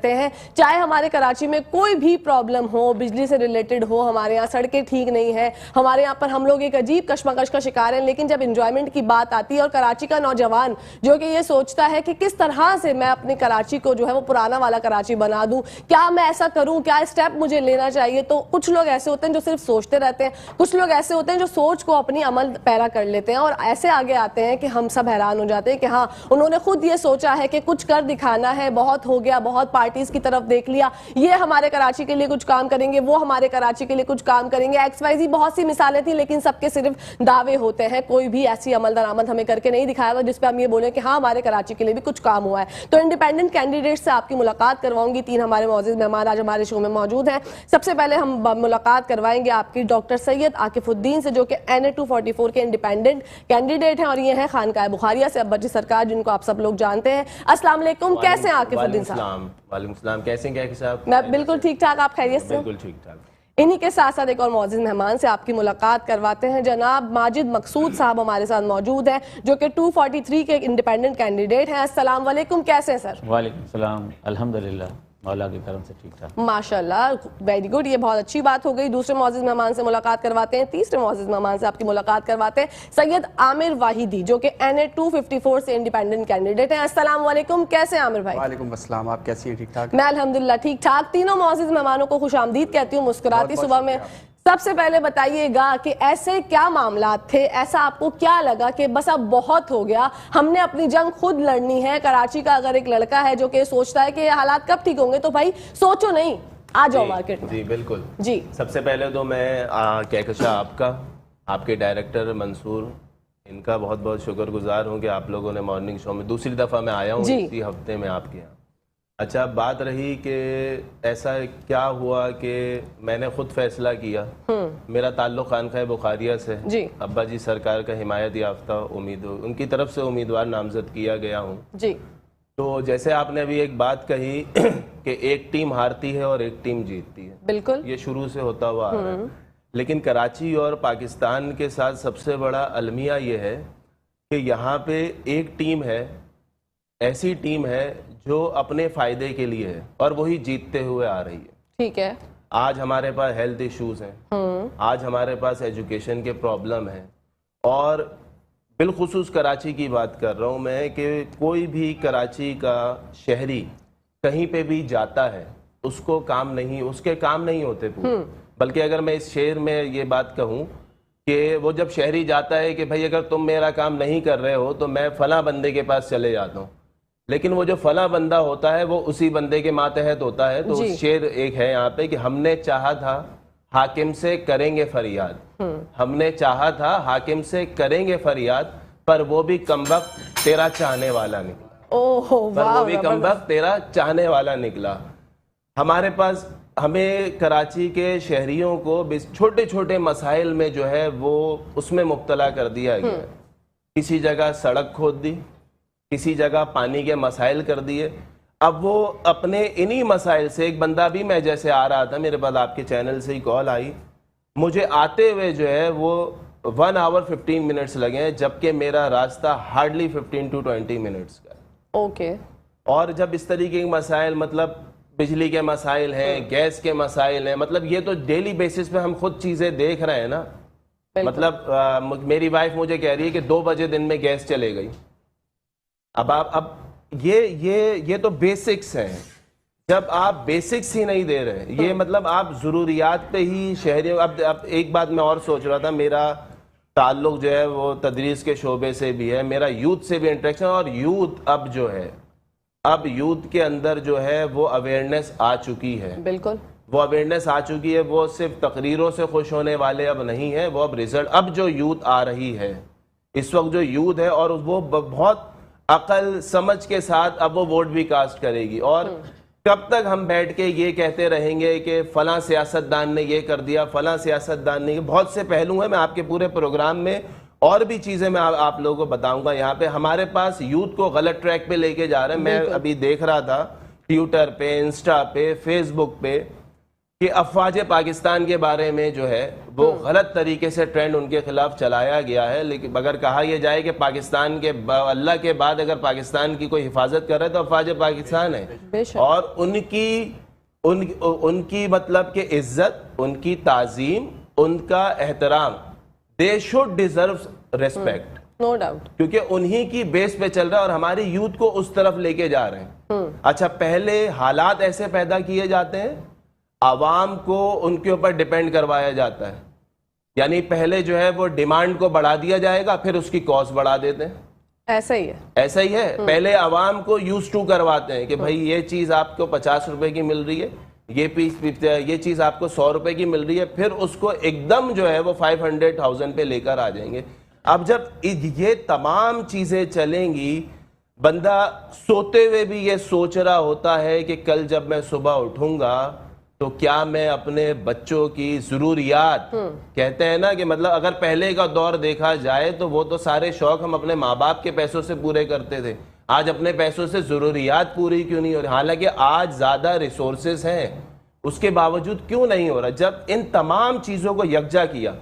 رہتے ہیں. چاہے ہمارے کراچی میں کوئی بھی پرابلم ہو, بجلی سے ریلیٹڈ ہو, ہمارے یہاں سڑکیں ٹھیک نہیں ہیں, ہمارے یہاں پر ہم لوگ ایک عجیب کشمکش کا شکار ہیں, لیکن جب انجوائمنٹ کی بات آتی ہے اور کراچی کا نوجوان جو کہ یہ سوچتا ہے کہ کس طرح سے میں اپنی کراچی کو جو ہے وہ پرانا والا کراچی بنا دوں, کیا میں ایسا کروں, کیا اسٹیپ مجھے لینا چاہیے, تو کچھ لوگ ایسے ہوتے ہیں جو صرف سوچتے رہتے ہیں, کچھ لوگ ایسے ہوتے ہیں جو سوچ کو اپنی عمل پیرا کر لیتے ہیں اور ایسے آگے آتے ہیں کہ ہم سب حیران ہو جاتے ہیں کہ ہاں انہوں نے خود یہ سوچا ہے کہ کچھ کر دکھانا ہے, بہت ہو گیا, بہت پارٹیز کی طرف دیکھ لیا, یہ ہمارے کراچی کے لیے کچھ کام کریں گے, وہ ہمارے کراچی کے لیے کچھ کام کریں گے, ایکس وائی زی بہت سی مثالیں تھیں, لیکن سب کے صرف دعوے ہوتے ہیں, کوئی بھی ایسی عمل درآمد ہمیں کر کے نہیں دکھایا ہوا جس پہ ہم یہ بولیں کہ ہاں ہمارے کراچی کے لیے بھی کچھ کام ہوا ہے. تو انڈیپینڈنٹ کینڈیڈیٹ سے آپ کی ملاقات کرواؤں گی. 3 ہمارے معزز مہمان آج ہمارے شو میں موجود ہیں. سب سے پہلے ہم ملاقات کروائیں گے آپ کی ڈاکٹر سید عاکف الدین سے, جو کہ NA 244 کے انڈیپینڈنٹ کینڈیڈیٹ ہیں, اور یہ ہیں خانقاہ بخاریہ سے ابا جی سرکار, جن کو آپ سب لوگ جانتے ہیں. السلام علیکم, کیسے ہیں عاکف الدین صاحب؟ وعلیکم السلام, کیسے ہیں صاحب؟ میں بالکل ٹھیک ٹھاک, آپ خیریت سے؟ بالکل ٹھیک ٹھاک. انہی کے ساتھ ساتھ ایک اور معزز مہمان سے آپ کی ملاقات کرواتے ہیں. جناب ماجد مقصود صاحب ہمارے ساتھ موجود ہیں, جو کہ 243 کے انڈیپینڈنٹ کینڈیڈیٹ ہیں. السلام علیکم, کیسے ہیں سر؟ وعلیکم السلام, الحمدللہ مولا کے کرم سے ٹھیک ٹھاک. ماشاءاللہ, ویری گڈ, یہ بہت اچھی بات ہو گئی. دوسرے معزز مہمان سے ملاقات کرواتے ہیں. تیسرے معزز مہمان سے آپ کی ملاقات کرواتے ہیں سید عامر واحدی, جو کہ NA 254 سے انڈیپینڈنٹ کینڈیڈیٹ ہیں. السلام علیکم, کیسے ہیں عامر بھائی؟ وعلیکم السلام, آپ کیسی ہیں؟ ٹھیک ٹھاک. میں الحمدللہ ٹھیک ٹھاک. تینوں معزز مہمانوں کو خوش آمدید کہتی ہوں مسکراتی صبح میں. سب سے پہلے بتائیے گا کہ ایسے کیا معاملات تھے, ایسا آپ کو کیا لگا کہ بس اب بہت ہو گیا, ہم نے اپنی جنگ خود لڑنی ہے. کراچی کا اگر ایک لڑکا ہے جو کہ سوچتا ہے کہ حالات کب ٹھیک ہوں گے, تو بھائی سوچو نہیں, آ جاؤ مارکیٹ میں. جی بالکل. جی سب سے پہلے تو میں کہکشاں آپ کا, آپ کے ڈائریکٹر منصور, ان کا بہت بہت شکر گزار ہوں کہ آپ لوگوں نے مارننگ شو میں دوسری دفعہ میں آیا ہوں اسی ہفتے میں آپ کے یہاں. اچھا, بات رہی کہ ایسا کیا ہوا کہ میں نے خود فیصلہ کیا. میرا تعلق خانقاہ بخاریہ سے, ابا جی سرکار کا حمایت یافتہ ان کی طرف سے امیدوار نامزد کیا گیا ہوں. جی, تو جیسے آپ نے ابھی ایک بات کہی کہ ایک ٹیم ہارتی ہے اور ایک ٹیم جیتتی ہے, بالکل یہ شروع سے ہوتا ہوا آ رہا ہے. لیکن کراچی اور پاکستان کے ساتھ سب سے بڑا المیہ یہ ہے کہ یہاں پہ ایک ٹیم ہے, ایسی ٹیم ہے جو اپنے فائدے کے لیے ہے, اور وہی جیتتے ہوئے آ رہی ہے. ٹھیک ہے. آج ہمارے پاس ہیلتھ ایشوز ہیں, آج ہمارے پاس ایجوکیشن کے پرابلم ہیں, اور بالخصوص کراچی کی بات کر رہا ہوں میں کہ کوئی بھی کراچی کا شہری کہیں پہ بھی جاتا ہے اس کو کام نہیں, اس کے کام نہیں ہوتے پورے. بلکہ اگر میں اس شعر میں یہ بات کہوں کہ وہ جب شہری جاتا ہے کہ بھائی اگر تم میرا کام نہیں کر رہے ہو تو میں فلاں بندے کے پاس چلے جاتا ہوں, لیکن وہ جو فلاں بندہ ہوتا ہے وہ اسی بندے کے ماتحت ہوتا ہے. تو اس شعر ایک ہے یہاں پہ کہ ہم نے چاہا تھا حاکم سے کریں گے فریاد, ہم نے چاہا تھا حاکم سے کریں گے فریاد, پر وہ بھی کمبخت تیرا چاہنے والا نکلا. پر وہ بھی کمبخت تیرا چاہنے والا نکلا. ہمارے پاس, ہمیں کراچی کے شہریوں کو چھوٹے چھوٹے مسائل میں جو ہے وہ اس میں مبتلا کر دیا گیا. کسی جگہ سڑک کھود دی, کسی جگہ پانی کے مسائل کر دیے. اب وہ اپنے انہی مسائل سے, ایک بندہ بھی, میں جیسے آ رہا تھا میرے پاس آپ کے چینل سے ہی کال آئی, مجھے آتے ہوئے جو ہے وہ 1 hour 15 minutes لگے ہیں, جبکہ میرا راستہ hardly 15 to 20 minutes کا. اوکے. اور جب اس طریقے کے مسائل, مطلب بجلی کے مسائل ہیں, گیس کے مسائل ہیں, مطلب یہ تو ڈیلی بیسس پہ ہم خود چیزیں دیکھ رہے ہیں نا. مطلب میری وائف مجھے کہہ رہی ہے کہ 2 بجے دن میں گیس چلے گئی. اب یہ تو بیسکس ہیں. جب آپ بیسکس ہی نہیں دے رہے, یہ مطلب آپ ضروریات پہ ہی شہریوں. اب ایک بات میں اور سوچ رہا تھا, میرا تعلق جو ہے وہ تدریس کے شعبے سے بھی ہے, میرا یوتھ سے بھی انٹریکشن, اور یوتھ اب جو ہے, اب یوتھ کے اندر جو ہے وہ اویئرنیس آ چکی ہے. بالکل وہ اویئرنیس آ چکی ہے. وہ صرف تقریروں سے خوش ہونے والے اب نہیں ہیں, وہ اب رزلٹ. اب جو یوتھ آ رہی ہے اس وقت, جو یوتھ ہے, اور وہ بہت عقل سمجھ کے ساتھ اب وہ ووٹ بھی کاسٹ کرے گی. اور کب تک ہم بیٹھ کے یہ کہتے رہیں گے کہ فلاں سیاستدان نے یہ کر دیا, فلاں سیاستدان نے, بہت سے پہلو ہیں. میں آپ کے پورے پروگرام میں اور بھی چیزیں میں آپ لوگوں کو بتاؤں گا. یہاں پہ ہمارے پاس یوتھ کو غلط ٹریک پہ لے کے جا رہے ہیں. میں ابھی دیکھ رہا تھا ٹویٹر پہ, انسٹا پہ, فیس بک پہ, کہ افواج پاکستان کے بارے میں جو ہے وہ غلط طریقے سے ٹرینڈ ان کے خلاف چلایا گیا ہے. لیکن اگر کہا یہ جائے کہ پاکستان کے اللہ کے بعد اگر پاکستان کی کوئی حفاظت کر رہے تو افواج پاکستان ہے, اور ان کی مطلب کہ عزت, ان کی تعظیم, ان کا احترام, they should deserve respect, no doubt, کیونکہ انہی کی بیس پہ چل رہا ہے اور ہماری یوتھ کو اس طرف لے کے جا رہے ہیں. اچھا, پہلے حالات ایسے پیدا کیے جاتے ہیں, عوام کو ان کے اوپر ڈیپینڈ کروایا جاتا ہے, یعنی پہلے جو ہے وہ ڈیمانڈ کو بڑھا دیا جائے گا, پھر اس کی کاسٹ بڑھا دیتے ہیں. ایسا ہی ہے, ایسا ہی ہے. پہلے عوام کو یوز ٹو کرواتے ہیں کہ بھائی یہ چیز آپ کو 50 روپے کی مل رہی ہے, یہ چیز آپ کو 100 روپے کی مل رہی ہے, پھر اس کو ایک دم جو ہے وہ 500,000 پہ لے کر آ جائیں گے. اب جب یہ تمام چیزیں چلیں گی, بندہ سوتے ہوئے بھی یہ سوچ رہا ہوتا ہے کہ کل جب میں صبح اٹھوں گا تو کیا میں اپنے بچوں کی ضروریات, کہتے ہیں نا کہ مطلب اگر پہلے کا دور دیکھا جائے تو وہ تو سارے شوق ہم اپنے ماں باپ کے پیسوں سے پورے کرتے تھے, آج اپنے پیسوں سے ضروریات پوری کیوں نہیں ہو رہی؟ حالانکہ آج زیادہ ریسورسز ہیں, اس کے باوجود کیوں نہیں ہو رہا؟ جب ان تمام چیزوں کو یکجا کیا,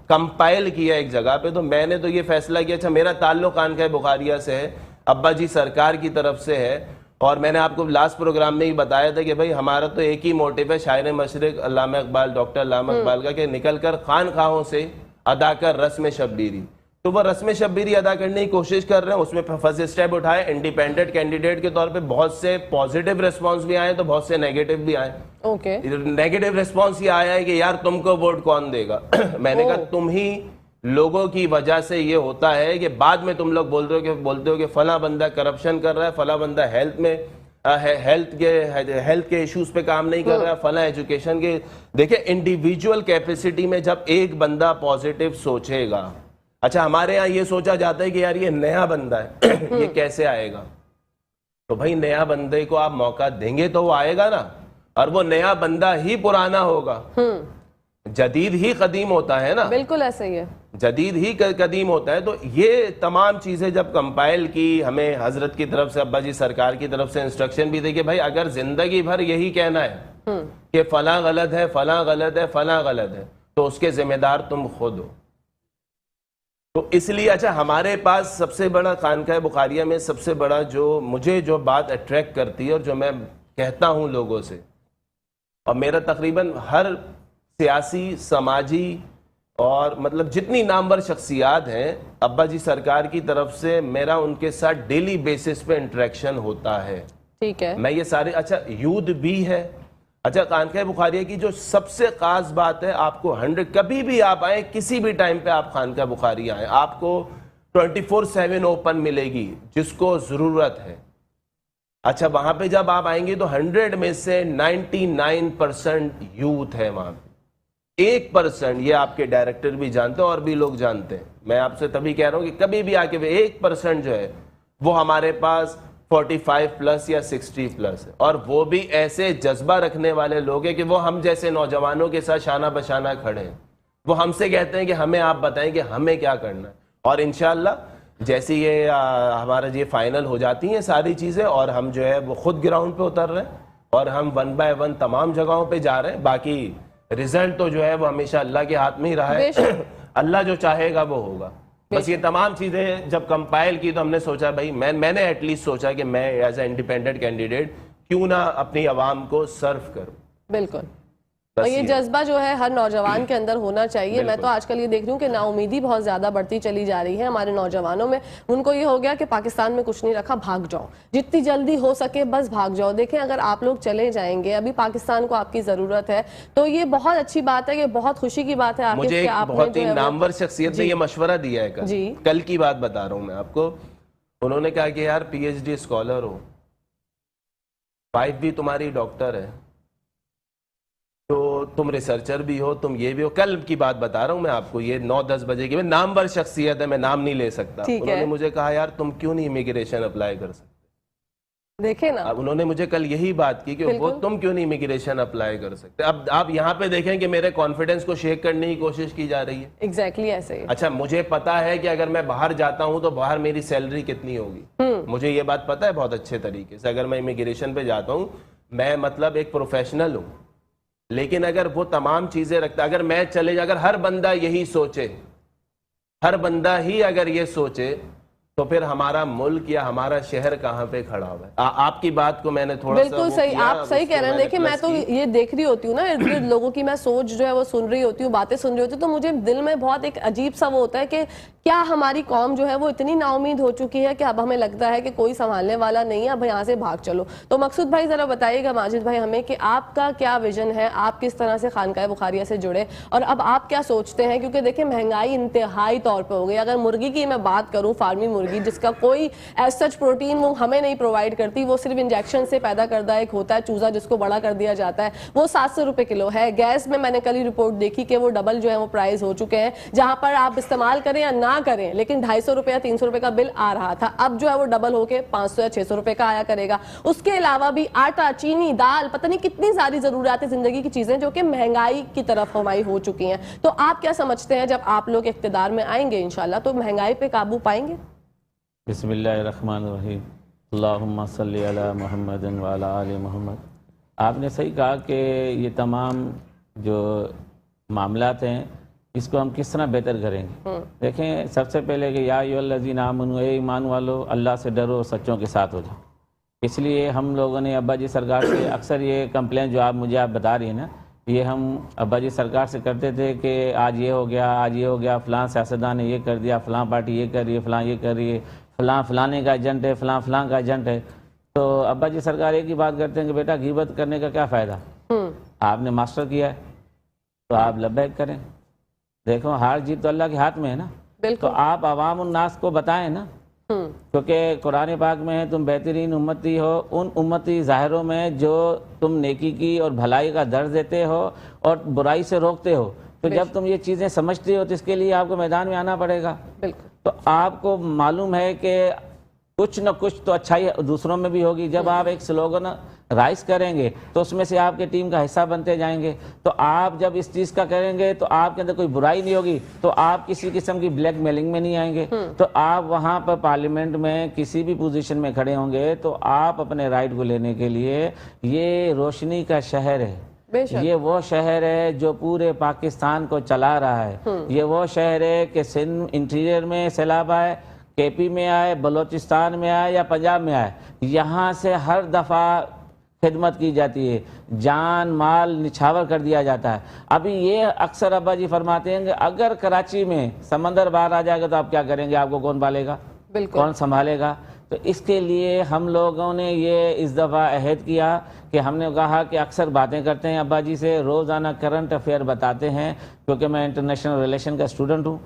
کمپائل کیا ایک جگہ پہ, تو میں نے تو یہ فیصلہ کیا, اچھا میرا تعلق خانقاہ بخاریہ سے ہے, ابا جی سرکار کی طرف سے ہے, اور میں نے آپ کو لاسٹ پروگرام میں ہی بتایا تھا کہ بھئی ہمارا تو ایک ہی موٹیو ہے شاعر مشرق علامہ اقبال, ڈاکٹر علامہ اقبال کا, کہ نکل کر خانقاہوں سے ادا کر رسم شبیری. تو وہ رسم شبیری ادا کرنے کی کوشش کر رہے ہیں, اس میں فرسٹ اسٹیپ اٹھائے انڈیپینڈنٹ کینڈیڈیٹ کے طور پہ, بہت سے پازیٹیو ریسپانس بھی آئے تو بہت سے نیگیٹو بھی آئے. نیگیٹو ریسپانس یہ آیا ہے کہ یار تم کو ووٹ کون دے گا؟ میں نے کہا تم ہی لوگوں کی وجہ سے یہ ہوتا ہے کہ بعد میں تم لوگ بولتے ہو کہ فلاں بندہ کرپشن کر رہا ہے, فلاں بندہ ہیلتھ کے ایشوز پہ کام نہیں کر رہا ہے, فلاں ایجوکیشن کے. دیکھیں انڈیویجول کیپیسٹی میں جب ایک بندہ پازیٹیو سوچے گا, اچھا ہمارے ہاں یہ سوچا جاتا ہے کہ یار یہ نیا بندہ ہے, یہ کیسے آئے گا؟ تو بھائی نیا بندے کو آپ موقع دیں گے تو وہ آئے گا نا, اور وہ نیا بندہ ہی پرانا ہوگا. جدید ہی قدیم ہوتا ہے نا, بالکل ایسا ہی ہے, جدید ہی قدیم ہوتا ہے. تو یہ تمام چیزیں جب کمپائل کی, ہمیں حضرت کی طرف سے, ابا جی سرکار کی طرف سے انسٹرکشن بھی تھی کہ بھائی اگر زندگی بھر یہی کہنا ہے کہ فلاں غلط ہے, فلاں غلط ہے, فلاں غلط ہے, تو اس کے ذمہ دار تم خود ہو. تو اس لیے اچھا ہمارے پاس سب سے بڑا خانقاہ بخاریہ میں سب سے بڑا مجھے جو بات اٹریکٹ کرتی ہے اور جو میں کہتا ہوں لوگوں سے, اور میرا تقریباً ہر سیاسی, سماجی اور مطلب جتنی نامور شخصیات ہیں, ابا جی سرکار کی طرف سے میرا ان کے ساتھ ڈیلی بیسس پہ انٹریکشن ہوتا ہے. ٹھیک ہے, میں یہ سارے, اچھا یوتھ بھی ہے. اچھا خانقاہ بخاریہ کی جو سب سے خاص بات ہے, آپ کو 100 کبھی بھی آپ آئیں, کسی بھی ٹائم پہ آپ خانقاہ بخاریہ آئیں, آپ کو 24/7 اوپن ملے گی جس کو ضرورت ہے. اچھا وہاں پہ جب آپ آئیں گے تو 100 میں سے 99% یوتھ ہے وہاں پہ, 1% یہ آپ کے ڈائریکٹر بھی جانتے ہیں اور بھی لوگ جانتے ہیں. میں آپ سے تبھی کہہ رہا ہوں کہ کبھی بھی آ کے 1% جو ہے وہ ہمارے پاس 45+ یا 60+ ہے, اور وہ بھی ایسے جذبہ رکھنے والے لوگ ہیں کہ وہ ہم جیسے نوجوانوں کے ساتھ شانہ بشانہ کھڑے ہیں. وہ ہم سے کہتے ہیں کہ ہمیں آپ بتائیں کہ ہمیں کیا کرنا ہے, اور انشاءاللہ جیسی یہ ہمارا یہ فائنل ہو جاتی ہیں ساری چیزیں, اور ہم جو ہے وہ خود گراؤنڈ پہ اتر رہے ہیں, اور ہم 1 by 1 تمام جگہوں پہ جا رہے ہیں. باقی رزلٹ تو جو ہے وہ ہمیشہ اللہ کے ہاتھ میں ہی رہا ہے, اللہ جو چاہے گا وہ ہوگا. بس یہ تمام چیزیں جب کمپائل کی تو ہم نے سوچا بھائی میں نے ایٹ لیسٹ سوچا کہ میں ایز اے انڈیپینڈنٹ کینڈیڈیٹ کیوں نہ اپنی عوام کو سرو کروں. بالکل, اور یہ جذبہ جو ہے ہر نوجوان کے اندر ہونا چاہیے. میں تو آج کل یہ دیکھ رہی ہوں کہ نا امیدی بہت زیادہ بڑھتی چلی جا رہی ہے ہمارے نوجوانوں میں. ان کو یہ ہو گیا کہ پاکستان میں کچھ نہیں رکھا, بھاگ جاؤ, جتنی جلدی ہو سکے بس بھاگ جاؤ. دیکھیں اگر آپ لوگ چلے جائیں گے, ابھی پاکستان کو آپ کی ضرورت ہے, تو یہ بہت اچھی بات ہے, یہ بہت خوشی کی بات ہے. مجھے ایک بہت ہی نامور شخصیت نے یہ مشورہ دیا ہے, کل کی بات بتا رہا ہوں میں آپ کو. انہوں نے کہا کہ یار PhD اسکالر ہو, وائف بھی تمہاری ڈاکٹر ہے, تو تم ریسرچر بھی ہو, تم یہ بھی ہو. کل کی بات بتا رہا ہوں میں آپ کو, یہ 9-10 بجے کی, نامور شخصیت ہے, میں نام نہیں لے سکتا. انہوں نے مجھے کہا یار تم کیوں نہیں امیگریشن اپلائی کر سکتے؟ دیکھیں نا, انہوں نے مجھے کل یہی بات کی کہ وہ تم کیوں نہیں امیگریشن اپلائی کر سکتے. اب آپ یہاں پہ دیکھیں کہ میرے کانفیڈنس کو شیک کرنے کی کوشش کی جا رہی ہے. ایگزیکٹلی ایسے ہی. اچھا مجھے پتا ہے کہ اگر میں باہر جاتا ہوں تو باہر میری سیلری کتنی ہوگی, مجھے یہ بات پتا ہے بہت اچھے طریقے سے. اگر میں امیگریشن پہ جاتا ہوں, میں مطلب ایک پروفیشنل ہوں, لیکن اگر وہ تمام چیزیں رکھتا، اگر میں چلے جا، اگر ہر بندہ یہی سوچے، ہر بندہ ہی اگر یہ سوچے، تو پھر ہمارا ملک یا ہمارا شہر کہاں پہ کھڑا ہوا ہے؟ آپ کی بات کو میں نے تھوڑا سا بالکل صحیح، آپ صحیح کہہ رہے ہیں. دیکھیں میں تو یہ دیکھ رہی ہوتی ہوں نا ارد گرد لوگوں کی، میں سوچ جو ہے وہ سن رہی ہوتی ہوں، باتیں سن رہی ہوتی ہوں، تو مجھے دل میں بہت ایک عجیب سا وہ ہوتا ہے کہ کیا ہماری قوم جو ہے وہ اتنی نا امید ہو چکی ہے کہ اب ہمیں لگتا ہے کہ کوئی سنبھالنے والا نہیں ہے، اب یہاں سے بھاگ چلو. تو مقصود بھائی ذرا بتائیے گا ماجد بھائی ہمیں کہ آپ کا کیا ویژن ہے، آپ کس طرح سے خانقاہ بخاریہ سے جڑے، اور اب آپ کیا سوچتے ہیں؟ کیونکہ دیکھیں مہنگائی انتہائی طور پہ ہو گئی. اگر مرغی کی میں بات کروں، فارمی مرغی جس کا کوئی ایز سچ پروٹین وہ ہمیں نہیں پرووائڈ کرتی، وہ صرف انجیکشن سے پیدا کردہ ایک ہوتا ہے چوزا جس کو بڑا کر دیا جاتا ہے، وہ 700 روپے کلو ہے. گیس میں نے کل ہی رپورٹ دیکھی کہ وہ ڈبل جو ہے وہ پرائز ہو چکے ہیں، جہاں پر آپ استعمال کریں یا نہ کریں لیکن 250 روپے یا 300 روپے کا بل آ رہا تھا، اب جو ہے وہ ڈبل ہو کے 500 یا 600 روپے کا آیا کرے گا. اس کے علاوہ بھی آٹا، چینی، دال، پتہ نہیں کتنی ساری ضروریات زندگی کی چیزیں جو کہ مہنگائی کی طرف ہماری ہو چکی ہیں. تو آپ کیا سمجھتے ہیں جب آپ لوگ اقتدار میں آئیں گے انشاءاللہ تو مہنگائی پہ قابو پائیں گے؟ بسم اللہ الرحمن الرحیم. اللہم صلی علی محمد وعلی آل محمد. آپ نے صحیح کہا کہ یہ تمام جو معاملات ہیں اس کو ہم کس طرح بہتر کریں گے. دیکھیں سب سے پہلے کہ یا ایھا الذین آمنوا، اے ایمان والو اللہ سے ڈرو، سچوں کے ساتھ ہو جاؤ. اس لیے ہم لوگوں نے ابا جی سرکار سے اکثر یہ کمپلین جو مجھے بتا رہی ہیں نا، یہ ہم ابا جی سرکار سے کرتے تھے کہ آج یہ ہو گیا، آج یہ ہو گیا، فلاں سیاستدان نے یہ کر دیا، فلاں پارٹی یہ کر رہی ہے، فلاں یہ کر رہی ہے، فلاں فلانے کا ایجنٹ ہے، فلاں فلاں کا ایجنٹ ہے. تو ابا جی سرکار ایک ہی بات کرتے ہیں کہ بیٹا غیبت کرنے کا کیا فائدہ، آپ نے ماسٹر کیا ہے تو آپ لبیک کریں. دیکھو ہار جیت تو اللہ کے ہاتھ میں ہے نا، تو آپ عوام الناس کو بتائیں نا، کیونکہ قرآن پاک میں ہے تم بہترین امتی ہو ان امتی ظاہروں میں جو تم نیکی کی اور بھلائی کا درس دیتے ہو اور برائی سے روکتے ہو. تو جب تم یہ چیزیں سمجھتے ہو تو اس کے لیے آپ کو میدان میں آنا پڑے گا. تو آپ کو معلوم ہے کہ کچھ نہ کچھ تو اچھائی دوسروں میں بھی ہوگی. جب آپ ایک سلوگن رائز کریں گے تو اس میں سے آپ کے ٹیم کا حصہ بنتے جائیں گے. تو آپ جب اس چیز کا کریں گے تو آپ کے اندر کوئی برائی نہیں ہوگی، تو آپ کسی قسم کی بلیک میلنگ میں نہیں آئیں گے. تو آپ وہاں پر پارلیمنٹ میں کسی بھی پوزیشن میں کھڑے ہوں گے تو آپ اپنے رائٹ کو لینے کے لیے، یہ روشنی کا شہر ہے، یہ وہ شہر ہے جو پورے پاکستان کو چلا رہا ہے. یہ وہ شہر ہے کہ سندھ انٹیریئر میں سیلاب آئے، کے پی میں آئے، بلوچستان میں آئے یا پنجاب میں آئے، یہاں سے ہر دفعہ خدمت کی جاتی ہے، جان مال نچھاور کر دیا جاتا ہے. ابھی یہ اکثر ابا جی فرماتے ہیں کہ اگر کراچی میں سمندر باہر آ جائے گا تو آپ کیا کریں گے، آپ کو کون پالے گا، کون سنبھالے گا. تو اس کے لیے ہم لوگوں نے یہ اس دفعہ عہد کیا کہ ہم نے کہا کہ اکثر باتیں کرتے ہیں ابا جی سے، روزانہ کرنٹ افیئر بتاتے ہیں، کیونکہ میں انٹرنیشنل ریلیشن کا اسٹوڈنٹ ہوں،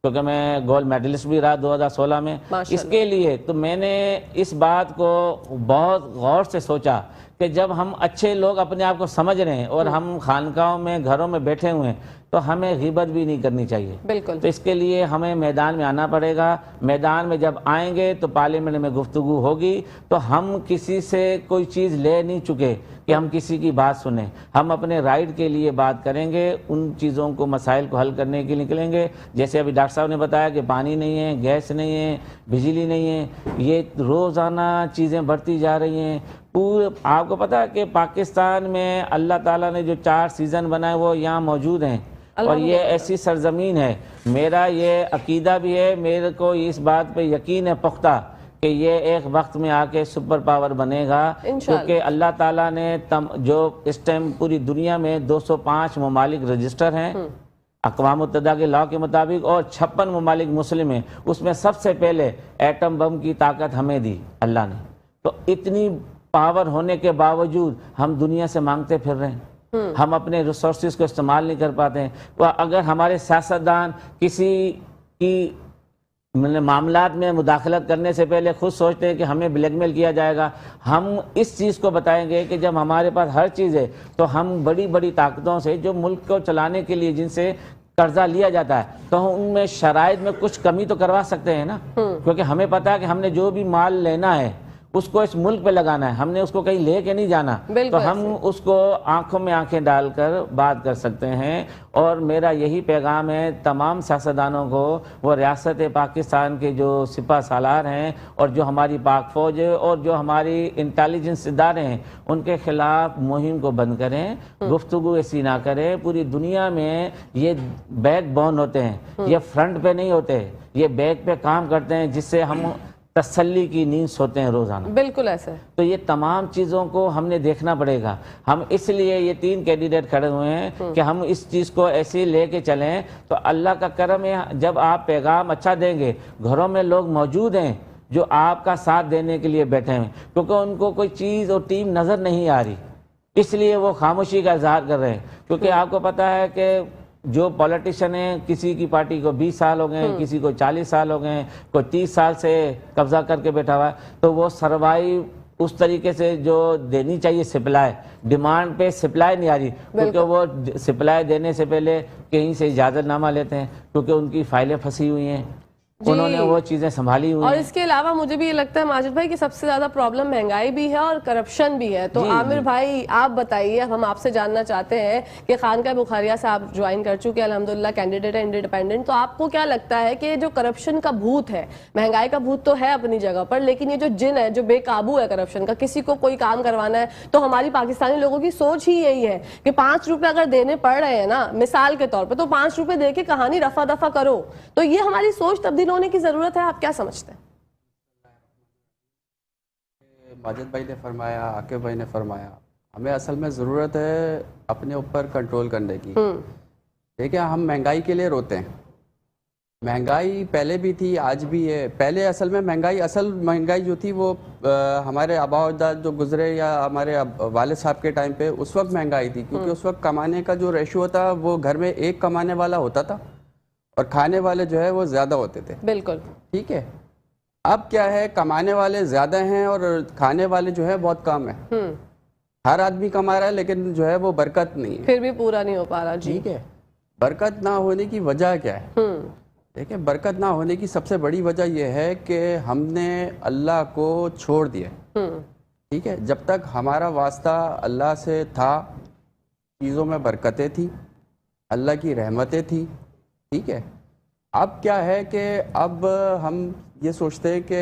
کیونکہ میں گولڈ میڈلسٹ بھی رہا 2016 میں. اس کے لیے تو میں نے اس بات کو بہت غور سے سوچا کہ جب ہم اچھے لوگ اپنے آپ کو سمجھ رہے ہیں اور ہم خانقاہوں میں گھروں میں بیٹھے ہوئے ہیں تو ہمیں غیبت بھی نہیں کرنی چاہیے. تو اس کے لیے ہمیں میدان میں آنا پڑے گا. میدان میں جب آئیں گے تو پارلیمنٹ میں گفتگو ہوگی، تو ہم کسی سے کوئی چیز لے نہیں چکے کہ ہم کسی کی بات سنیں. ہم اپنے رائٹ کے لیے بات کریں گے، ان چیزوں کو مسائل کو حل کرنے کے لیے نکلیں گے. جیسے ابھی ڈاکٹر صاحب نے بتایا کہ پانی نہیں ہے، گیس نہیں ہے، بجلی نہیں ہے، یہ روزانہ چیزیں بڑھتی جا رہی ہیں. پورے آپ کو پتا ہے کہ پاکستان میں اللہ تعالیٰ نے جو 4 سیزن بنائے وہ یہاں موجود ہیں، اور یہ ایسی سرزمین ہے. میرا یہ عقیدہ بھی ہے، میرے کو اس بات پہ یقین ہے پختہ کہ یہ ایک وقت میں آ کے سپر پاور بنے گا، کیونکہ اللہ تعالیٰ نے جو اس ٹائم پوری دنیا میں 205 ممالک رجسٹر ہیں اقوام متحدہ کے لاء کے مطابق، اور 56 ممالک مسلم ہیں. اس میں سب سے پہلے ایٹم بم کی طاقت ہمیں دی اللہ نے. تو اتنی پاور ہونے کے باوجود ہم دنیا سے مانگتے پھر رہے ہیں، ہم اپنے ریسورسز کو استعمال نہیں کر پاتے ہیں. تو اگر ہمارے سیاستدان کسی کی معاملات میں مداخلت کرنے سے پہلے خود سوچتے ہیں کہ ہمیں بلیک میل کیا جائے گا، ہم اس چیز کو بتائیں گے کہ جب ہمارے پاس ہر چیز ہے تو ہم بڑی بڑی طاقتوں سے جو ملک کو چلانے کے لیے جن سے قرضہ لیا جاتا ہے تو ان میں شرائط میں کچھ کمی تو کروا سکتے ہیں نا. کیونکہ ہمیں پتا ہے کہ ہم نے جو بھی مال لینا ہے اس کو اس ملک پہ لگانا ہے، ہم نے اس کو کہیں لے کے نہیں جانا، تو ہم اس کو آنکھوں میں آنکھیں ڈال کر بات کر سکتے ہیں۔ اور میرا یہی پیغام ہے تمام سیاستدانوں کو، وہ ریاست پاکستان کے جو سپہ سالار ہیں اور جو ہماری پاک فوج ہے اور جو ہماری انٹیلیجنس ادارے ہیں، ان کے خلاف مہم کو بند کریں، گفتگو ایسی نہ کریں۔ پوری دنیا میں یہ بیک بون ہوتے ہیں، یہ فرنٹ پہ نہیں ہوتے، یہ بیک پہ کام کرتے ہیں، جس سے ہم تسلی کی نیند سوتے ہیں روزانہ۔ بالکل ایسے تو یہ تمام چیزوں کو ہم نے دیکھنا پڑے گا۔ ہم اس لیے یہ 3 کینڈیڈیٹ کھڑے ہوئے ہیں کہ ہم اس چیز کو ایسے ہی لے کے چلیں، تو اللہ کا کرم ہے جب آپ پیغام اچھا دیں گے، گھروں میں لوگ موجود ہیں جو آپ کا ساتھ دینے کے لیے بیٹھے ہیں، کیونکہ ان کو کوئی چیز اور ٹیم نظر نہیں آ رہی، اس لیے وہ خاموشی کا اظہار کر رہے ہیں۔ کیونکہ آپ کو پتہ ہے کہ جو پولیٹیشین ہیں، کسی کی پارٹی کو 20 سال ہو گئے ہیں، کسی کو 40 سال ہو گئے ہیں، کوئی 30 سال سے قبضہ کر کے بیٹھا ہوا ہے، تو وہ سروائیو اس طریقے سے جو دینی چاہیے سپلائی، ڈیمانڈ پہ سپلائی نہیں آ رہی، کیونکہ وہ سپلائی دینے سے پہلے کہیں سے اجازت نامہ لیتے ہیں، کیونکہ ان کی فائلیں پھنسی ہوئی ہیں، انہوں نے وہ چیزیں سنبھالی ہوئی اور ہیں۔ اس کے علاوہ مجھے بھی یہ لگتا ہے ماجد بھائی کہ سب سے زیادہ پرابلم مہنگائی بھی ہے اور کرپشن بھی ہے۔ تو عامر بھائی آپ بتائیے، اب ہم آپ سے جاننا چاہتے ہیں کہ خانقاہ بخاریہ سے آپ جوائن کر چکے ہیں، الحمدللہ کینڈیڈیٹ ہے انڈیپینڈنٹ، تو آپ کو کیا لگتا ہے کہ جو کرپشن کا بھوت ہے، مہنگائی کا بھوت تو ہے اپنی جگہ پر، لیکن یہ جو جن ہے، جو بے قابو ہے کرپشن کا، کسی کو کوئی کام کروانا ہے تو ہماری پاکستانی لوگوں کی سوچ ہی یہی ہے کہ 5 روپے اگر دینے پڑ رہے ہیں نا مثال کے طور پہ، تو 5 روپے دے کے کہانی رفع دفع کرو۔ تو یہ ہماری سوچ تبدیل ہونے کی ضرورت ہے، آپ کیا سمجھتے ہیں؟ ماجد بھائی نے فرمایا، عاقب بھائی نے فرمایا، ہمیں اصل میں ضرورت ہے اپنے اوپر کنٹرول کرنے کی۔ دیکھیں ہم مہنگائی کے لیے روتے ہیں، مہنگائی پہلے بھی تھی، آج بھی ہے۔ پہلے اصل مہنگائی جو تھی وہ ہمارے آبا و اجداد جو گزرے یا ہمارے والد صاحب کے ٹائم پہ، اس وقت مہنگائی تھی، کیونکہ اس وقت کمانے کا جو ریشو تھا وہ گھر میں ایک کمانے والا ہوتا تھا اور کھانے والے جو ہے وہ زیادہ ہوتے تھے۔ بالکل ٹھیک ہے، اب کیا ہے، کمانے والے زیادہ ہیں اور کھانے والے جو ہے بہت کم ہیں۔ ہر آدمی کما رہا ہے لیکن جو ہے وہ برکت نہیں ہے، پھر بھی پورا نہیں ہو پا رہا۔ جی ٹھیک ہے، برکت نہ ہونے کی وجہ کیا ہے؟ دیکھیں برکت نہ ہونے کی سب سے بڑی وجہ یہ ہے کہ ہم نے اللہ کو چھوڑ دیا۔ ٹھیک ہے، جب تک ہمارا واسطہ اللہ سے تھا، چیزوں میں برکتیں تھیں، اللہ کی رحمتیں تھیں۔ ٹھیک ہے، اب کیا ہے کہ اب ہم یہ سوچتے ہیں کہ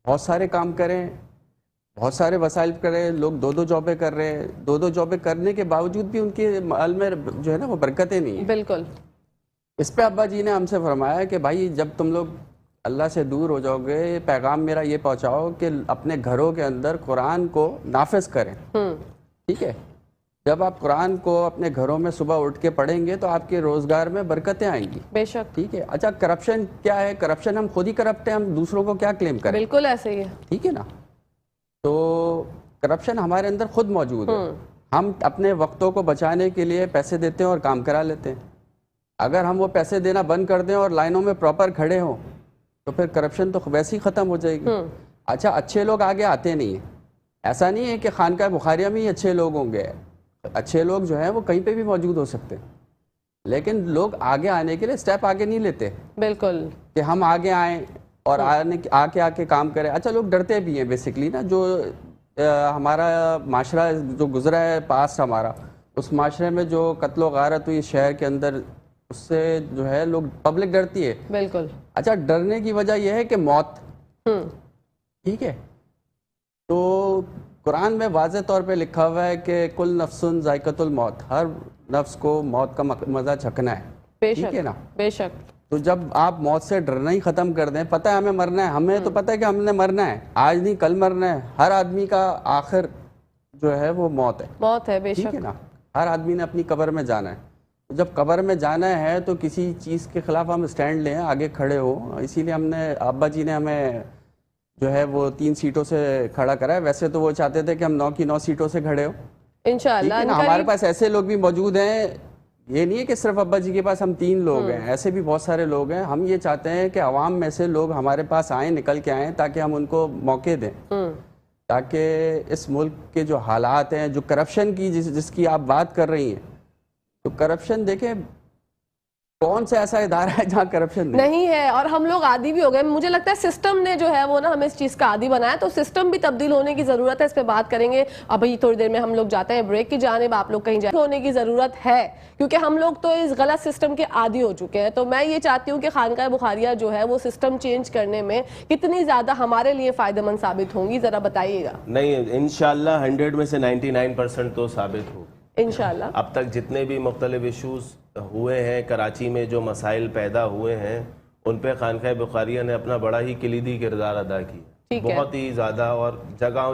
بہت سارے کام کریں، بہت سارے وسائل کریں، لوگ 2 جابیں کر رہے ہیں، 2 جابیں کرنے کے باوجود بھی ان کے مال میں جو ہے نا وہ برکتیں نہیں ہیں۔ بالکل، اس پہ ابا جی نے ہم سے فرمایا کہ بھائی جب تم لوگ اللہ سے دور ہو جاؤ گے، پیغام میرا یہ پہنچاؤ کہ اپنے گھروں کے اندر قرآن کو نافذ کریں۔ ٹھیک ہے، جب آپ قرآن کو اپنے گھروں میں صبح اٹھ کے پڑھیں گے تو آپ کے روزگار میں برکتیں آئیں گی۔ بے شک۔ ٹھیک ہے، اچھا کرپشن کیا ہے؟ کرپشن ہم خود ہی کرپٹ ہیں، ہم دوسروں کو کیا کلیم کریں؟ بالکل ایسے ہی ہے۔ ٹھیک ہے نا، تو کرپشن ہمارے اندر خود موجود ہے۔ ہم اپنے وقتوں کو بچانے کے لیے پیسے دیتے ہیں اور کام کرا لیتے ہیں۔ اگر ہم وہ پیسے دینا بند کر دیں اور لائنوں میں پراپر کھڑے ہوں تو پھر کرپشن تو ویسے ہی ختم ہو جائے گی۔ اچھا، اچھے لوگ آگے آتے نہیں ہیں، ایسا نہیں ہے کہ خانقاہ بخاریہ میں ہی اچھے لوگ ہوں گے، اچھے لوگ جو ہیں وہ کہیں پہ بھی موجود ہو سکتے ہیں، لیکن لوگ آگے آنے کے لیے سٹیپ آگے نہیں لیتے۔ بالکل، کہ ہم آگے آئیں اور آ کے کام کریں۔ اچھا، لوگ ڈرتے بھی ہیں بیسکلی نا، جو ہمارا معاشرہ جو گزرا ہے پاسٹ ہمارا، اس معاشرے میں جو قتل و غارت ہوئی شہر کے اندر، اس سے جو ہے لوگ پبلک ڈرتی ہے۔ بالکل۔ اچھا، ڈرنے کی وجہ یہ ہے کہ موت، ٹھیک ہے، تو قرآن میں واضح طور پہ لکھا ہوا ہے کہ کل نفس ذائقۃ الموت، ہر نفس کو موت کا مزہ چکھنا ہے۔ بے ٹھیک ہے نا، بے شک۔ تو جب آپ موت سے ڈرنا ہی ختم کر دیں، پتہ ہے ہمیں مرنا ہے، ہمیں تو پتہ ہے کہ ہم نے مرنا ہے، آج نہیں کل مرنا ہے، ہر آدمی کا آخر جو ہے وہ موت ہے۔ موت ہے، بے ٹھیک شک۔ ہے نا، ہر آدمی نے اپنی قبر میں جانا ہے۔ جب قبر میں جانا ہے تو کسی چیز کے خلاف ہم سٹینڈ لیں، آگے کھڑے ہو، اسی لیے ہم نے ابا جی نے ہمیں جو ہے وہ 3 سیٹوں سے کھڑا کرا ہے۔ ویسے تو وہ چاہتے تھے کہ ہم 9 کی 9 سیٹوں سے کھڑے ہو۔ انشاءاللہ ہمارے پاس ایسے لوگ بھی موجود ہیں، یہ نہیں ہے کہ صرف ابا جی کے پاس ہم 3 لوگ ہیں، ایسے بھی بہت سارے لوگ ہیں۔ ہم یہ چاہتے ہیں کہ عوام میں سے لوگ ہمارے پاس آئیں، نکل کے آئیں، تاکہ ہم ان کو موقع دیں، تاکہ اس ملک کے جو حالات ہیں، جو کرپشن کی جس کی آپ بات کر رہی ہیں، تو کرپشن دیکھیں، کون سا ایسا ادارہ ہے جہاں کرپشن نہیں ہے؟ اور ہم لوگ عادی بھی ہو گئے. مجھے لگتا ہے سسٹم نے جو ہے وہ نا ہمیں اس چیز کا عادی بنایا, تو سسٹم بھی تبدیل ہونے کی ضرورت ہے. اس پہ بات کریں گے. ابھی تھوڑی دیر میں ہم لوگ جاتے ہیں بریک کی جانب, آپ لوگ کہیں جائیں. ہونے کی ضرورت ہے کیونکہ ہم لوگ تو اس غلط سسٹم کے عادی ہو چکے ہیں. تو میں یہ چاہتی ہوں کہ خانقاہ بخاریہ جو ہے وہ سسٹم چینج کرنے میں کتنی زیادہ ہمارے لیے فائدہ مند ثابت ہوں گی, ذرا بتائیے گا. نہیں, انشاءاللہ 100 میں سے 99% تو ثابت ہو. انشاءاللہ. اب تک جتنے بھی مختلف ایشوز ہوئے ہیں کراچی میں, جو مسائل پیدا ہوئے ہیں, ان پہ خانقاہ بخاریہ نے اپنا بڑا ہی کلیدی کردار ادا کیا, بہت ہی زیادہ. اور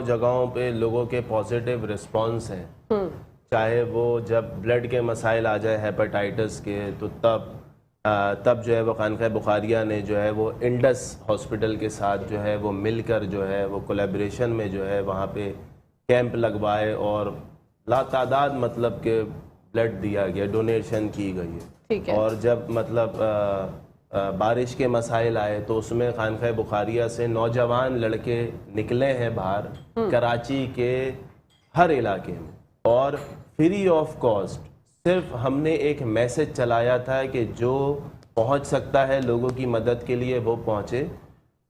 جگہوں پہ لوگوں کے پازیٹیو رسپانس ہیں. چاہے وہ جب بلڈ کے مسائل آ جائے, ہیپاٹائٹس کے, تو تب جو ہے وہ خانقاہ بخاریہ نے جو ہے وہ انڈس ہاسپٹل کے ساتھ جو ہے وہ مل کر جو ہے وہ کولیبریشن میں جو ہے وہاں پہ کیمپ لگوائے, اور لا تعداد مطلب کہ بلڈ دیا گیا, ڈونیشن کی گئی ہے. اور جب مطلب بارش کے مسائل آئے تو اس میں خانقاہ بخاریہ سے نوجوان لڑکے نکلے ہیں باہر کراچی کے ہر علاقے میں, اور فری آف کاسٹ. صرف ہم نے ایک میسج چلایا تھا کہ جو پہنچ سکتا ہے لوگوں کی مدد کے لیے وہ پہنچے.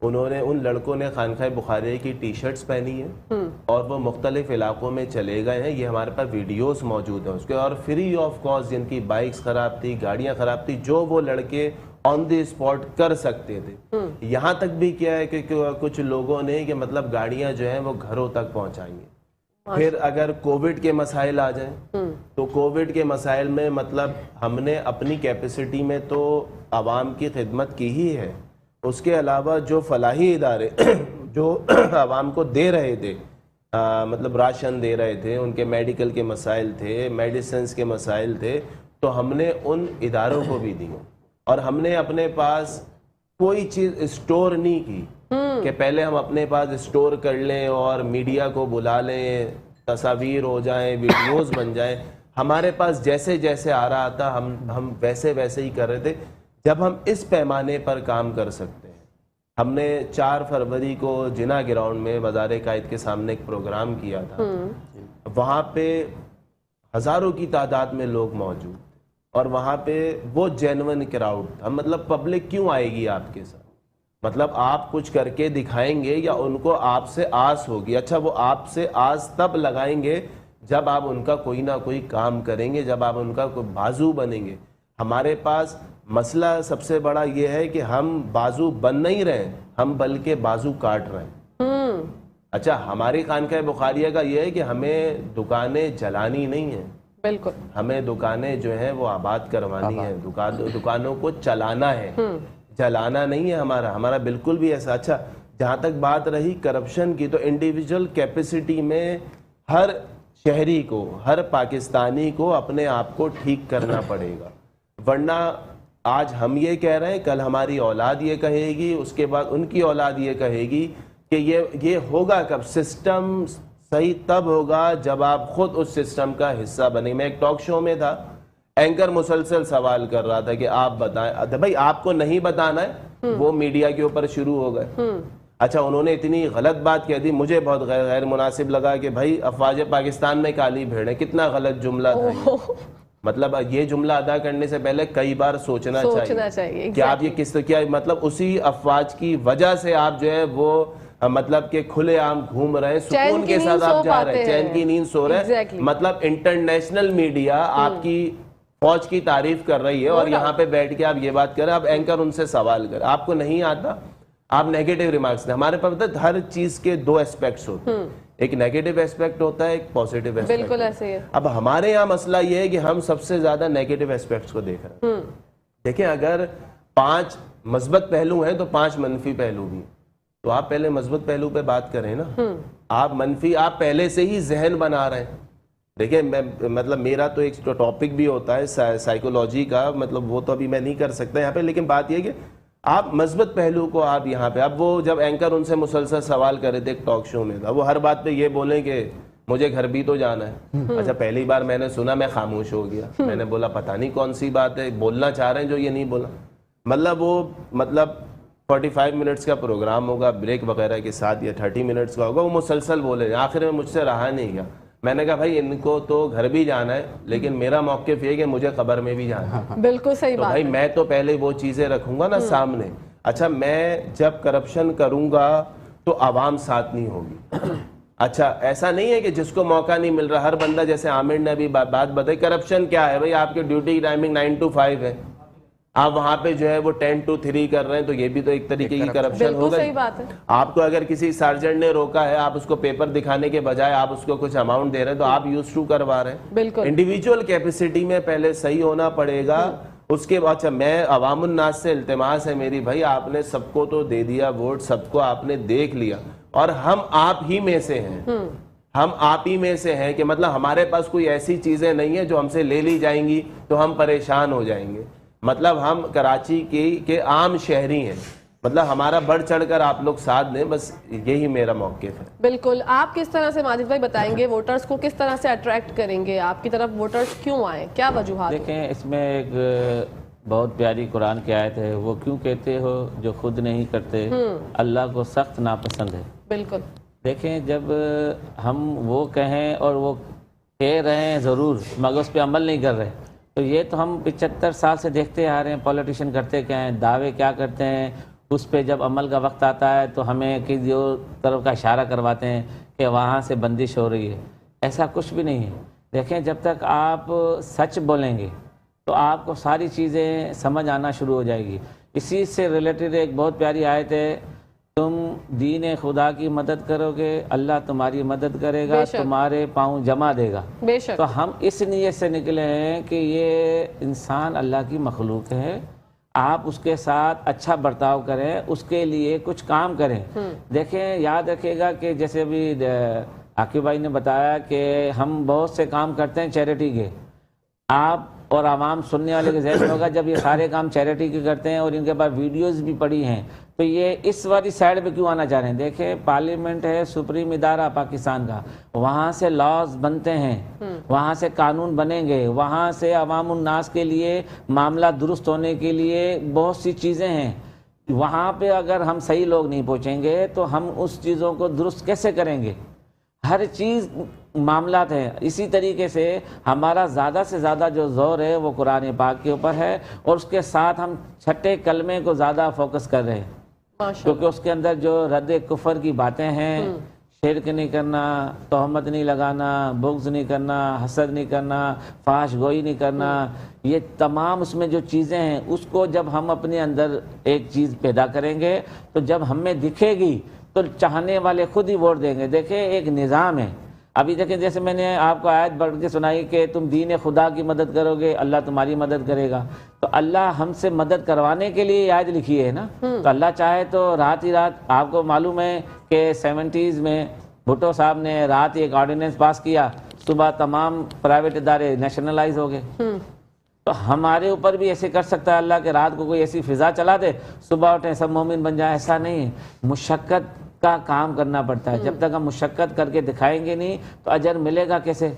ان لڑکوں نے خانقاہ بخاریہ کی ٹی شرٹس پہنی ہیں اور وہ مختلف علاقوں میں چلے گئے ہیں. یہ ہمارے پاس ویڈیوز موجود ہیں اس کے. اور فری آف کاسٹ جن کی بائکس خراب تھی, گاڑیاں خراب تھی, جو وہ لڑکے آن دی اسپاٹ کر سکتے تھے. یہاں تک بھی کیا ہے کہ کچھ لوگوں نے کہ مطلب گاڑیاں جو ہیں وہ گھروں تک پہنچائیں گے. پھر اگر کووڈ کے مسائل آ جائیں تو کووڈ کے مسائل میں مطلب ہم نے اپنی کیپیسٹی میں تو عوام کی خدمت کی ہی ہے. اس کے علاوہ جو فلاحی ادارے جو عوام کو دے رہے تھے, مطلب راشن دے رہے تھے, ان کے میڈیکل کے مسائل تھے, میڈیسنز کے مسائل تھے, تو ہم نے ان اداروں کو بھی دی. اور ہم نے اپنے پاس کوئی چیز اسٹور نہیں کی کہ پہلے ہم اپنے پاس اسٹور کر لیں اور میڈیا کو بلا لیں, تصاویر ہو جائیں, ویڈیوز بن جائیں. ہمارے پاس جیسے جیسے آ رہا تھا ہم ویسے ہی کر رہے تھے. جب ہم اس پیمانے پر کام کر سکتے ہیں, ہم نے 4 فروری کو جنا گراؤنڈ میں مزار قائد کے سامنے ایک پروگرام کیا تھا. وہاں پہ ہزاروں کی تعداد میں لوگ موجود تھے, اور وہاں پہ وہ جینون کراؤڈ تھا. مطلب پبلک کیوں آئے گی آپ کے ساتھ؟ مطلب آپ کچھ کر کے دکھائیں گے یا ان کو آپ سے آس ہوگی؟ اچھا, وہ آپ سے آس تب لگائیں گے جب آپ ان کا کوئی نہ کوئی کام کریں گے, جب آپ ان کا کوئی بازو بنیں گے. ہمارے پاس مسئلہ سب سے بڑا یہ ہے کہ ہم بازو بن نہیں رہے, ہم بلکہ بازو کاٹ رہے ہیں. اچھا, ہماری خانقاہ بخاریہ کا یہ ہے کہ ہمیں دکانیں جلانی نہیں ہیں, بالکل, ہمیں دکانیں جو ہیں وہ آباد کروانی ہیں, دکانوں کو چلانا ہے, جلانا نہیں ہے ہمارا بالکل بھی ایسا. اچھا, جہاں تک بات رہی کرپشن کی, تو انڈیویجول کیپیسٹی میں ہر شہری کو, ہر پاکستانی کو اپنے آپ کو ٹھیک کرنا پڑے گا. ورنہ آج ہم یہ کہہ رہے ہیں, کل ہماری اولاد یہ کہے گی, اس کے بعد ان کی اولاد یہ کہے گی کہ یہ ہوگا کب؟ سسٹم صحیح تب ہوگا جب آپ خود اس سسٹم کا حصہ بنیں. میں ایک ٹاک شو میں تھا, اینکر مسلسل سوال کر رہا تھا کہ آپ بتائیں. بھائی آپ کو نہیں بتانا ہے, وہ میڈیا کے اوپر شروع ہو گئے. اچھا, انہوں نے اتنی غلط بات کہہ دی, مجھے بہت غیر مناسب لگا کہ بھائی افواج پاکستان میں کالی بھیڑ ہے. کتنا غلط جملہ تھا. مطلب یہ جملہ ادا کرنے سے پہلے کئی بار سوچنا چاہیے کہ آپ یہ کس طرح, کیا مطلب اسی افواج کی وجہ سے آپ جو ہے وہ مطلب کہ کھلے عام گھوم رہے ہیں, سکون کے ساتھ آپ جا رہے ہیں, چین کی نیند سو رہے ہیں. مطلب انٹرنیشنل میڈیا آپ کی فوج کی تعریف کر رہی ہے, اور یہاں پہ بیٹھ کے آپ یہ بات کر رہے ہیں. آپ اینکر ان سے سوال کریں, آپ کو نہیں آتا, آپ نیگیٹو ریمارکس دیں. ہمارے پاس ہر چیز کے 2 اسپیکٹس ہوتے ہیں, ایک نیگیٹو اسپیکٹ ہوتا ہے, ایک پوزیٹو اسپیکٹ. بالکل ایسے ہی ہے. اب ہمارے یہاں مسئلہ یہ ہے کہ ہم سب سے زیادہ نیگیٹو اسپیکٹس کو دیکھ رہے ہیں. دیکھیں, اگر 5 مثبت پہلو ہیں تو 5 منفی پہلو بھی ہیں. تو آپ پہلے مثبت پہلو پہ بات کریں نا. آپ منفی آپ پہلے سے ہی ذہن بنا رہے ہیں. دیکھیں, مطلب میرا تو ایک ٹاپک بھی ہوتا ہے سائیکولوجی کا, مطلب وہ تو ابھی میں نہیں کر سکتا یہاں پہ, لیکن بات یہ کہ آپ مثبت پہلو کو آپ یہاں پہ, اب وہ جب اینکر ان سے مسلسل سوال کر رہے تھے, ایک ٹاک شو میں تھا, وہ ہر بات پہ یہ بولیں کہ مجھے گھر بھی تو جانا ہے. اچھا, پہلی بار میں نے سنا, میں خاموش ہو گیا. میں نے بولا پتہ نہیں کون سی بات ہے, بولنا چاہ رہے ہیں جو یہ نہیں بولا. مطلب وہ 45 منٹس کا پروگرام ہوگا, بریک وغیرہ کے ساتھ, یا 30 منٹس کا ہوگا, وہ مسلسل بولے. آخر میں مجھ سے رہا نہیں گیا, میں نے کہا بھائی ان کو تو گھر بھی جانا ہے لیکن میرا موقف یہ کہ مجھے قبر میں بھی جانا ہے. بالکل صحیح تو بات بھائی میں تو پہلے وہ چیزیں رکھوں گا نا سامنے. اچھا میں جب کرپشن کروں گا تو عوام ساتھ نہیں ہوگی. اچھا ایسا نہیں ہے کہ جس کو موقع نہیں مل رہا ہر بندہ, جیسے عامر نے ابھی بات بتائی, کرپشن کیا ہے بھائی, آپ کی ڈیوٹی کی ٹائمنگ 9 to 5 ہے, آپ وہاں پہ جو ہے وہ 10 to 3 کر رہے ہیں, تو یہ بھی تو ایک طریقے کی کرپشن بالکل ہو صحیح گئی. بات ہے. آپ کو اگر کسی سارجنٹ نے روکا ہے, آپ اس کو پیپر دکھانے کے بجائے آپ اس کو کچھ اماؤنٹ دے رہے ہیں تو آپ یوز ٹو کروا رہے ہیں. بالکل انڈیویجول کیپیسٹی میں پہلے صحیح ہونا پڑے گا. اس کے بعد اچھا میں عوام الناس سے التماس ہے میری, بھائی آپ نے سب کو تو دے دیا ووٹ, سب کو آپ نے دیکھ لیا, اور ہم آپ ہی میں سے ہیں, ہم آپ ہی میں سے ہیں کہ مطلب ہمارے پاس کوئی ایسی چیزیں نہیں ہیں جو ہم سے لے لی جائیں گی تو ہم پریشان ہو جائیں گے. مطلب ہم کراچی کے عام شہری ہیں, مطلب ہمارا بڑھ چڑھ کر آپ لوگ ساتھ دیں, بس یہی میرا موقف ہے. بالکل. آپ کس طرح سے ماجد بھائی بتائیں گے ووٹرز کو کس طرح سے اٹریکٹ کریں گے, آپ کی طرف ووٹرز کیوں آئیں, کیا وجوہات؟ دیکھیں اس میں ایک بہت پیاری قرآن کی آیت ہے, وہ کیوں کہتے ہو جو خود نہیں کرتے اللہ کو سخت ناپسند ہے. بالکل. دیکھیں جب ہم وہ کہیں اور وہ کہہ رہے ہیں ضرور مگر اس پہ عمل نہیں کر رہے, تو یہ تو ہم 75 سال سے دیکھتے آ رہے ہیں. پولیٹیشین کرتے کیا ہیں, دعوے کیا کرتے ہیں, اس پہ جب عمل کا وقت آتا ہے تو ہمیں کسی طرف کا اشارہ کرواتے ہیں کہ وہاں سے بندش ہو رہی ہے. ایسا کچھ بھی نہیں ہے. دیکھیں جب تک آپ سچ بولیں گے تو آپ کو ساری چیزیں سمجھ آنا شروع ہو جائے گی. اسی سے ریلیٹڈ ایک بہت پیاری آیت ہے, تم دین خدا کی مدد کرو گے اللہ تمہاری مدد کرے گا, تمہارے پاؤں جما دے گا. بے شک. تو ہم اس نیت سے نکلے ہیں کہ یہ انسان اللہ کی مخلوق ہے, آپ اس کے ساتھ اچھا برتاؤ کریں, اس کے لیے کچھ کام کریں. دیکھیں یاد رکھیے گا کہ جیسے ابھی عاقب بھائی نے بتایا کہ ہم بہت سے کام کرتے ہیں چیریٹی کے. آپ اور عوام سننے والے کے ذہن میں ہوگا جب یہ سارے کام چیریٹی کے کرتے ہیں اور ان کے پاس ویڈیوز بھی پڑی ہیں تو یہ اس والی سائڈ پہ کیوں آنا چاہ رہے ہیں. دیکھیں پارلیمنٹ ہے سپریم ادارہ پاکستان کا, وہاں سے لاز بنتے ہیں, وہاں سے قانون بنیں گے, وہاں سے عوام الناس کے لیے معاملہ درست ہونے کے لیے بہت سی چیزیں ہیں. وہاں پہ اگر ہم صحیح لوگ نہیں پہنچیں گے تو ہم اس چیزوں کو درست کیسے کریں گے. ہر چیز معاملات ہیں. اسی طریقے سے ہمارا زیادہ سے زیادہ جو زور ہے وہ قرآن پاک کے اوپر ہے, اور اس کے ساتھ ہم چھٹے کلمے کو زیادہ فوکس کر رہے ہیں, کیونکہ اس کے اندر جو رد کفر کی باتیں ہیں, شرک نہیں کرنا, تہمت نہیں لگانا, بغض نہیں کرنا, حسد نہیں کرنا, فحش گوئی نہیں کرنا, یہ تمام اس میں جو چیزیں ہیں اس کو جب ہم اپنے اندر ایک چیز پیدا کریں گے تو جب ہمیں دکھے گی تو چاہنے والے خود ہی ووٹ دیں گے. دیکھیں ایک نظام ہے. ابھی دیکھیں جیسے میں نے آپ کو آیت پڑھ کے سنائی کہ تم دین خدا کی مدد کرو گے اللہ تمہاری مدد کرے گا, تو اللہ ہم سے مدد کروانے کے لیے آیت لکھی ہے نا. تو اللہ چاہے تو رات ہی رات, آپ کو معلوم ہے کہ 70s میں بھٹو صاحب نے رات ہی ایک آرڈیننس پاس کیا, صبح تمام پرائیویٹ ادارے نیشنلائز ہو گئے. تو ہمارے اوپر بھی ایسے کر سکتا ہے اللہ کہ رات کو کوئی ایسی فضا چلا دے صبح اٹھیں سب مومن بن جائے. ایسا نہیں ہے, مشقت کا کام کرنا پڑتا ہے. جب تک ہم مشقت کر کے دکھائیں گے نہیں تو اجر ملے گا کیسے.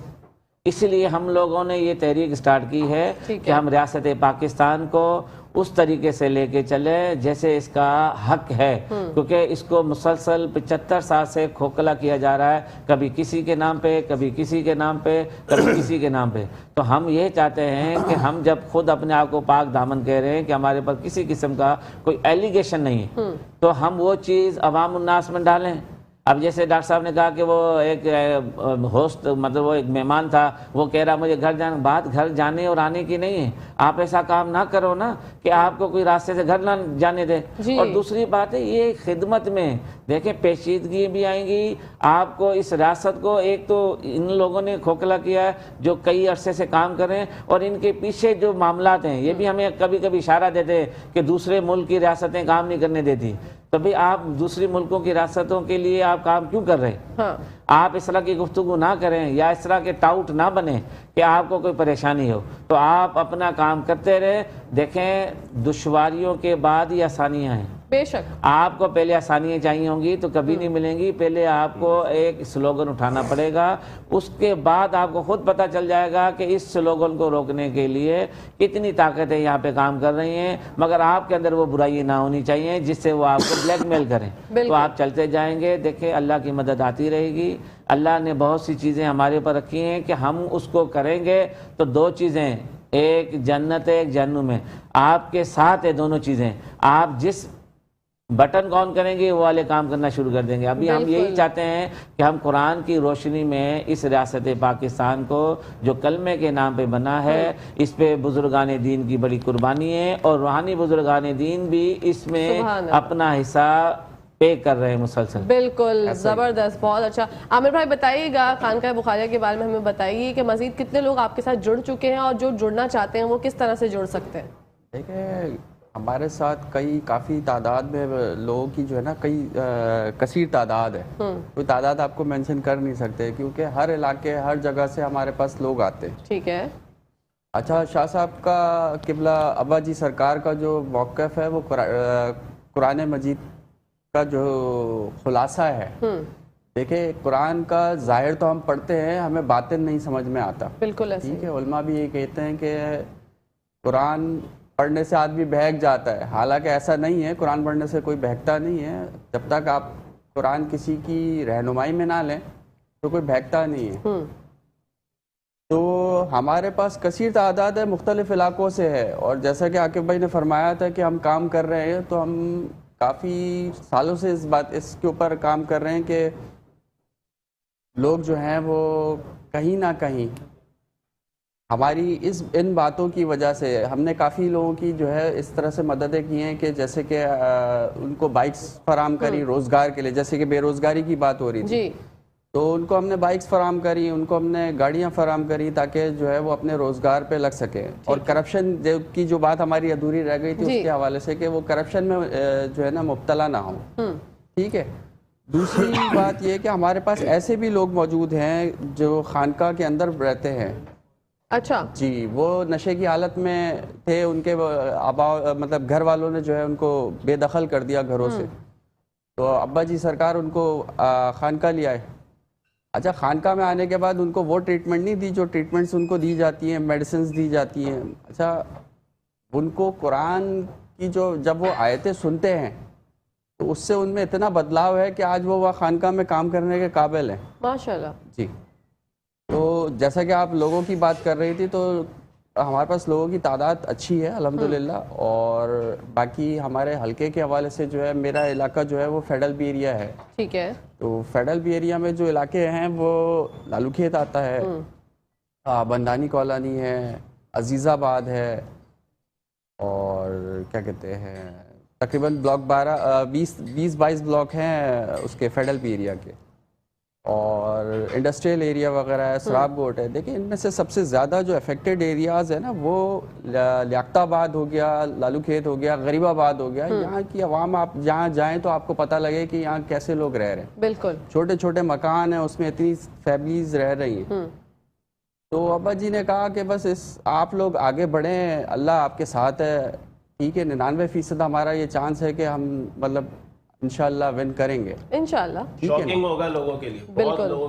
اس لیے ہم لوگوں نے یہ تحریک سٹارٹ کی ہے کہ ہم ریاست پاکستان کو اس طریقے سے لے کے چلے جیسے اس کا حق ہے, کیونکہ اس کو مسلسل 75 سال سے کھوکھلا کیا جا رہا ہے, کبھی کسی کے نام پہ, کبھی کسی کے نام پہ, کبھی کسی کے نام پہ. تو ہم یہ چاہتے ہیں کہ ہم جب خود اپنے آپ کو پاک دامن کہہ رہے ہیں کہ ہمارے پر کسی قسم کا کوئی ایلیگیشن نہیں ہے, تو ہم وہ چیز عوام الناس میں ڈالیں. اب جیسے ڈاکٹر صاحب نے کہا کہ وہ ایک ہوسٹ مطلب وہ ایک مہمان تھا, وہ کہہ رہا مجھے گھر جانا, بات گھر جانے اور آنے کی نہیں ہے. آپ ایسا کام نہ کرو نا کہ آپ کو کوئی راستے سے گھر نہ جانے دے. اور دوسری بات ہے یہ خدمت میں دیکھیں پیچیدگی بھی آئیں گی آپ کو. اس ریاست کو ایک تو ان لوگوں نے کھوکھلا کیا ہے جو کئی عرصے سے کام کر رہے ہیں, اور ان کے پیچھے جو معاملات ہیں یہ بھی ہمیں کبھی کبھی اشارہ دیتے ہیں کہ دوسرے ملک کی ریاستیں کام نہیں کرنے دیتی. تو بھئی آپ دوسری ملکوں کی ریاستوں کے لیے آپ کام کیوں کر رہے ہیں؟ آپ اس طرح کی گفتگو نہ کریں یا اس طرح کے ٹاؤٹ نہ بنیں کہ آپ کو کوئی پریشانی ہو. تو آپ اپنا کام کرتے رہیں. دیکھیں دشواریوں کے بعد ہی آسانیاں ہیں. بے شک آپ کو پہلے آسانیاں چاہیے ہوں گی تو کبھی نہیں ملیں گی. پہلے آپ کو ایک سلوگن اٹھانا پڑے گا, اس کے بعد آپ کو خود پتہ چل جائے گا کہ اس سلوگن کو روکنے کے لیے کتنی طاقتیں یہاں پہ کام کر رہی ہیں, مگر آپ کے اندر وہ برائی نہ ہونی چاہیے جس سے وہ آپ کو بلیک میل کریں. تو آپ چلتے جائیں گے, دیکھیں اللہ کی مدد آتی رہے گی. اللہ نے بہت سی چیزیں ہمارے اوپر رکھی ہیں کہ ہم اس کو کریں گے تو دو چیزیں, ایک جنت ہے ایک جہنم ہے, آپ کے ساتھ ہے دونوں چیزیں. آپ جس بٹن کو آن کریں گے وہ والے کام کرنا شروع کر دیں گے. ابھی ہم یہی چاہتے ہیں کہ ہم قرآن کی روشنی میں اس ریاست پاکستان کو جو کلمے کے نام پہ بنا ہے, اس پہ بزرگان دین کی بڑی قربانی ہے, اور روحانی بزرگان دین بھی اس میں اپنا حصہ پے کر رہے ہیں مسلسل. بالکل زبردست, بہت اچھا. عامر بھائی بتائیے گا خانقاہ بخاریہ کے بارے میں ہمیں بتائیے کہ مزید کتنے لوگ آپ کے ساتھ جڑ چکے ہیں, اور جو جڑنا چاہتے ہیں وہ کس طرح سے جڑ سکتے ہیں؟ دیکھیں ہمارے ساتھ کافی تعداد میں لوگوں کی جو ہے نا کثیر تعداد ہے. کوئی تعداد آپ کو مینشن کر نہیں سکتے کیونکہ ہر علاقے ہر جگہ سے ہمارے پاس لوگ آتے ہیں. ٹھیک ہے. اچھا, شاہ صاحب کا قبلہ ابا جی سرکار کا جو موقف ہے وہ قرآن مجید کا جو خلاصہ ہے. دیکھیں قرآن کا ظاہر تو ہم پڑھتے ہیں, ہمیں باطن نہیں سمجھ میں آتا. بالکل ایسے. ٹھیک ہے, علماء بھی یہ کہتے ہیں کہ قرآن پڑھنے سے آدمی بہک جاتا ہے, حالانکہ ایسا نہیں ہے, قرآن پڑھنے سے کوئی بہکتا نہیں ہے. جب تک آپ قرآن کسی کی رہنمائی میں نہ لیں تو کوئی بہکتا نہیں ہے. تو ہمارے پاس کثیر تعداد ہے, مختلف علاقوں سے ہے, اور جیسا کہ عاقب بھائی نے فرمایا تھا کہ ہم کام کر رہے ہیں, تو ہم کافی سالوں سے اس کے اوپر کام کر رہے ہیں کہ لوگ جو ہیں وہ کہیں نہ کہیں ہماری ان باتوں کی وجہ سے, ہم نے کافی لوگوں کی جو ہے اس طرح سے مددیں کی ہیں کہ جیسے کہ ان کو بائکس فراہم کری روزگار کے لیے, جیسے کہ بے روزگاری کی بات ہو رہی تھی, تو ان کو ہم نے بائکس فراہم کری, ان کو ہم نے گاڑیاں فراہم کری تاکہ جو ہے وہ اپنے روزگار پہ لگ سکے. اور کرپشن کی جو بات ہماری ادھوری رہ گئی تھی اس کے حوالے سے کہ وہ کرپشن میں جو ہے نا مبتلا نہ ہوں. ٹھیک ہے. دوسری بات یہ کہ ہمارے پاس ایسے بھی لوگ موجود ہیں جو خانقاہ کے اندر رہتے ہیں. اچھا جی, وہ نشے کی حالت میں تھے, ان کے مطلب گھر والوں نے جو ہے ان کو بے دخل کر دیا گھروں سے, تو ابا جی سرکار ان کو خانقاہ لے آئے. اچھا, خانقاہ میں آنے کے بعد ان کو وہ ٹریٹمنٹ نہیں دی جو ٹریٹمنٹس ان کو دی جاتی ہیں, میڈیسنز دی جاتی ہیں. اچھا, ان کو قرآن کی جب وہ آیتیں سنتے ہیں تو اس سے ان میں اتنا بدلاؤ ہے کہ آج وہ خانقاہ میں کام کرنے کے قابل ہیں. ماشاءاللہ. جی, تو جیسا کہ آپ لوگوں کی بات کر رہی تھی, تو ہمارے پاس لوگوں کی تعداد اچھی ہے الحمدللہ. اور باقی ہمارے حلقے کے حوالے سے جو ہے میرا علاقہ جو ہے وہ فیڈل بی ایریا ہے. ٹھیک ہے. تو فیڈل بی ایریا میں جو علاقے ہیں وہ لالو کھیت آتا ہے, بندانی کالونی ہے, عزیز آباد ہے, اور کیا کہتے ہیں تقریباً بلاک 20-22 بلاک ہیں اس کے فیڈل بی ایریا کے, اور انڈسٹریل ایریا وغیرہ ہے, سراب گوٹ ہے. دیکھیں ان میں سے سب سے زیادہ جو افیکٹڈ ایریاز ہیں نا وہ لیاقت آباد ہو گیا, لالو کھیت ہو گیا, غریب آباد ہو گیا. یہاں کی عوام آپ جہاں جائیں تو آپ کو پتہ لگے کہ یہاں کیسے لوگ رہ رہے ہیں. بالکل. چھوٹے چھوٹے مکان ہیں, اس میں اتنی فیملیز رہ رہی ہیں. تو ابا جی نے کہا کہ بس آپ لوگ آگے بڑھیں, اللہ آپ کے ساتھ ہے. ٹھیک ہے, 99% ہمارا یہ چانس ہے کہ ہم مطلب انشاءاللہ ون کریں گے. انشاءاللہ. شاکنگ ہوگا لوگوں کے لیے, بہت لوگوں